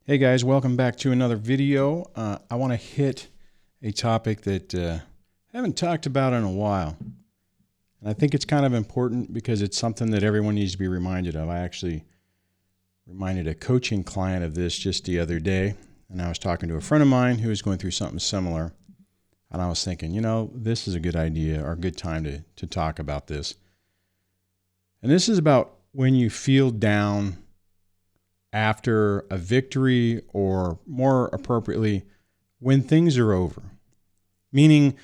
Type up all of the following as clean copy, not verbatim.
Hey guys, welcome back to another video. I want to hit a topic that I haven't talked about in a while. And I think it's kind of important because it's something that everyone needs to be reminded of. I actually reminded a coaching client of this just the other day. And I was talking to a friend of mine who was going through something similar. And I was thinking, this is a good idea or a good time to talk about this. And this is about when you feel down after a victory, or more appropriately, when things are over. Meaning,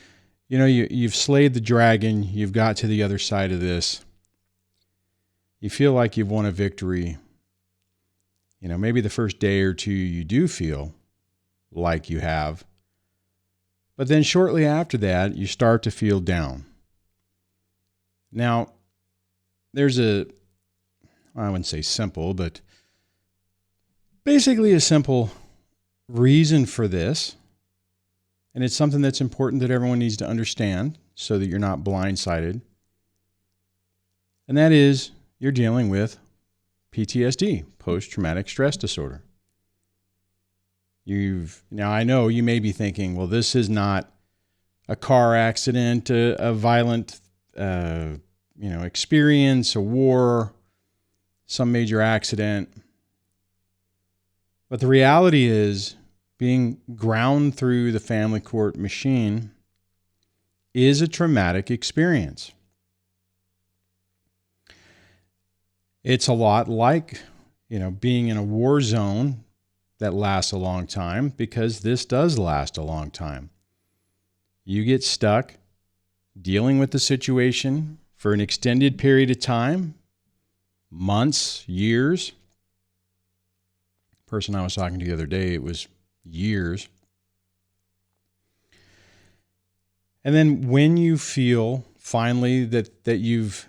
you've slayed the dragon, you've got to the other side of this. You feel like you've won a victory. Maybe the first day or two you do feel like you have. But then shortly after that, you start to feel down. Now, there's I wouldn't say simple, but basically a simple reason for this, and it's something that's important that everyone needs to understand so that you're not blindsided, and that is you're dealing with PTSD, post-traumatic stress disorder. Now I know you may be thinking, well, this is not a car accident, a violent experience, a war, some major accident. But the reality is, being ground through the family court machine is a traumatic experience. It's a lot like, being in a war zone that lasts a long time, because this does last a long time. You get stuck dealing with the situation for an extended period of time, months, years. Person I was talking to the other day, it was years. And then when you feel finally that you've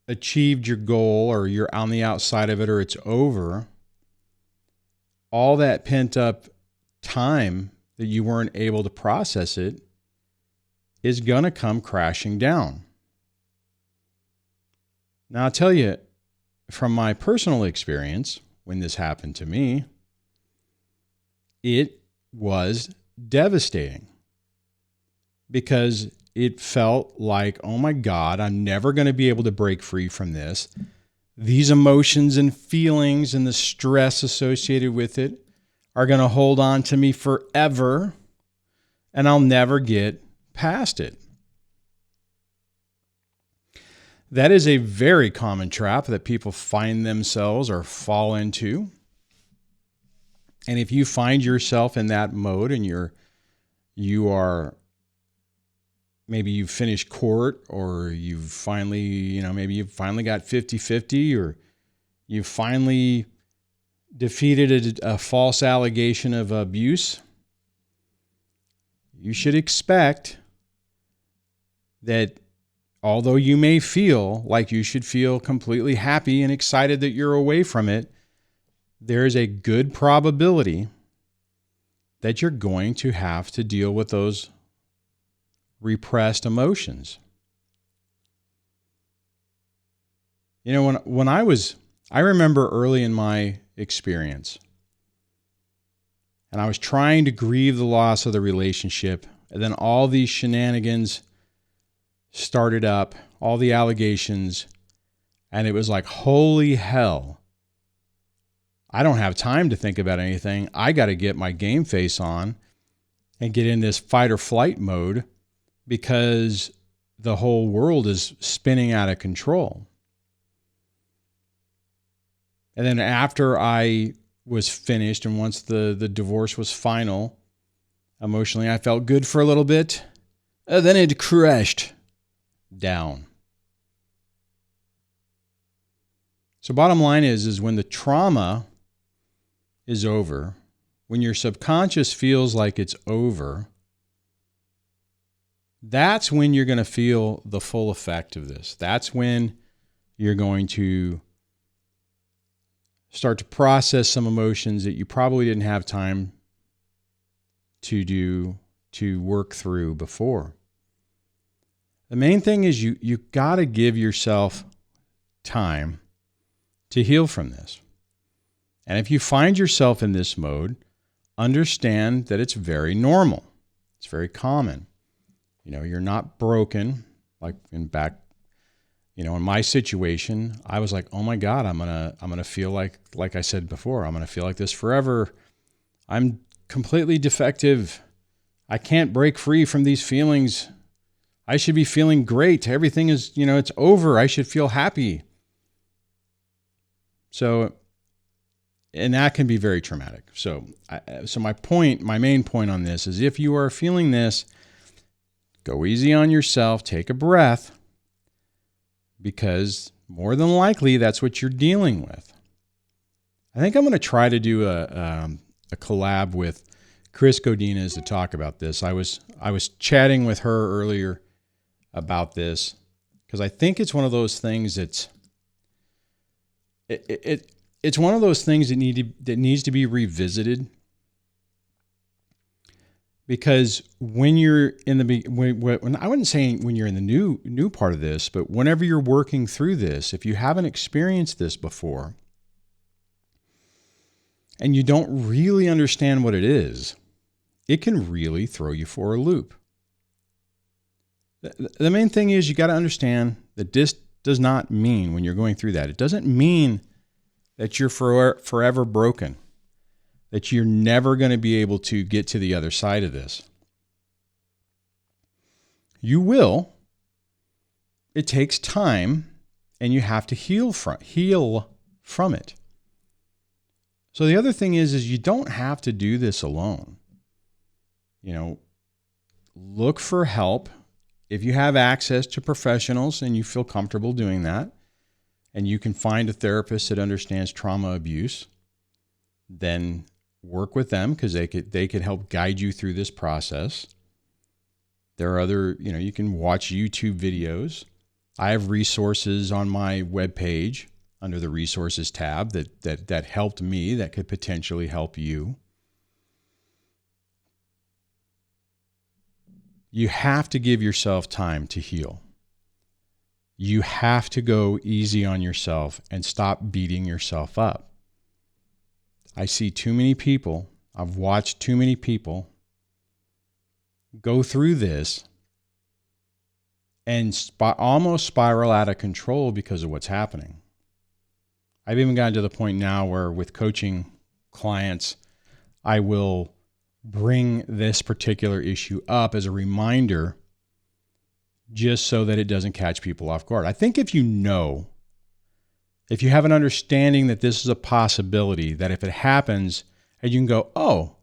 achieved your goal, or you're on the outside of it, or it's over, all that pent up time that you weren't able to process it is going to come crashing down. Now, I'll tell you from my personal experience, when this happened to me, it was devastating, because it felt like, oh my God, I'm never going to be able to break free from this. These emotions and feelings and the stress associated with it are going to hold on to me forever, and I'll never get past it. That is a very common trap that people find themselves or fall into. And if you find yourself in that mode, and you are, maybe you've finished court, or you've finally, maybe you've finally got 50-50, or you've finally defeated a false allegation of abuse, you should expect that although you may feel like you should feel completely happy and excited that you're away from it, there is a good probability that you're going to have to deal with those repressed emotions. I remember early in my experience, and I was trying to grieve the loss of the relationship, and then all these shenanigans started up, all the allegations, and it was like, holy hell, I don't have time to think about anything. I got to get my game face on and get in this fight or flight mode, because the whole world is spinning out of control. And then after I was finished, and once the divorce was final, emotionally, I felt good for a little bit. Then it crashed down. So bottom line is when the trauma is over, when your subconscious feels like it's over, that's when you're going to feel the full effect of this. That's when you're going to start to process some emotions that you probably didn't have time to work through before. The main thing is you got to give yourself time to heal from this. And if you find yourself in this mode, understand that it's very normal. It's very common. You know, you're not broken. Like in my situation, I was like, oh my God, I'm gonna feel like I said before, I'm gonna feel like this forever. I'm completely defective. I can't break free from these feelings. I should be feeling great. Everything is, it's over. I should feel happy. So, and that can be very traumatic. So my main point on this is, if you are feeling this, go easy on yourself, take a breath, because more than likely that's what you're dealing with. I think I'm going to try to do a collab with Chris Godinez to talk about this. I was chatting with her earlier about this, because I think it's one of those things that's it's one of those things that needs to be revisited. Because when you're in when I wouldn't say when you're in the new part of this, but whenever you're working through this, if you haven't experienced this before and you don't really understand what it is, it can really throw you for a loop. The main thing is, you got to understand that this does not mean, when you're going through that, it doesn't mean that you're forever broken, that you're never going to be able to get to the other side of this. You will. It takes time, and you have to heal from it. So the other thing is you don't have to do this alone. Look for help. If you have access to professionals and you feel comfortable doing that, and you can find a therapist that understands trauma abuse, then work with them, because they could help guide you through this process. There are other, you can watch YouTube videos. I have resources on my webpage under the resources tab that helped me, that could potentially help you. You have to give yourself time to heal. You have to go easy on yourself and stop beating yourself up. I see too many people, I've watched too many people go through this and almost spiral out of control because of what's happening. I've even gotten to the point now where, with coaching clients, I will bring this particular issue up as a reminder, just so that it doesn't catch people off guard. I think if you have an understanding that this is a possibility, that if it happens, and you can go, oh,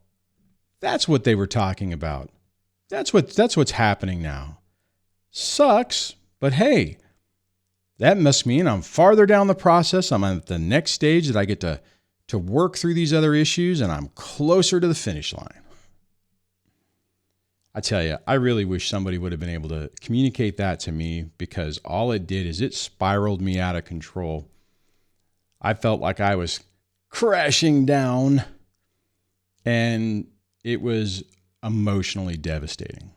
that's what they were talking about. That's what's happening now. Sucks, but hey, that must mean I'm farther down the process. I'm at the next stage that I get to work through these other issues, and I'm closer to the finish line. I tell you, I really wish somebody would have been able to communicate that to me, because all it did is it spiraled me out of control. I felt like I was crashing down, and it was emotionally devastating.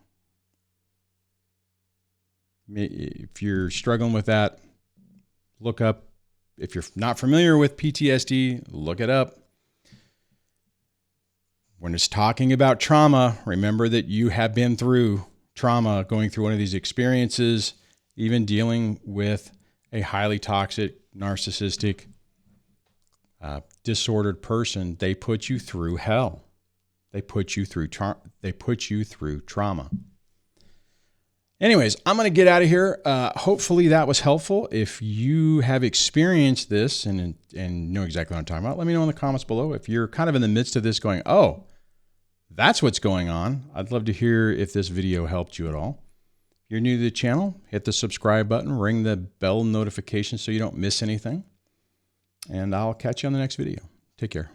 If you're struggling with that, look up. If you're not familiar with PTSD, look it up. When it's talking about trauma, remember that you have been through trauma, going through one of these experiences, even dealing with a highly toxic, narcissistic, disordered person. They put you through hell. They put you through trauma. Anyways, I'm going to get out of here. Hopefully that was helpful. If you have experienced this and know exactly what I'm talking about, let me know in the comments below. If you're kind of in the midst of this going, oh, that's what's going on, I'd love to hear if this video helped you at all. If you're new to the channel, hit the subscribe button, ring the bell notification so you don't miss anything. And I'll catch you on the next video. Take care.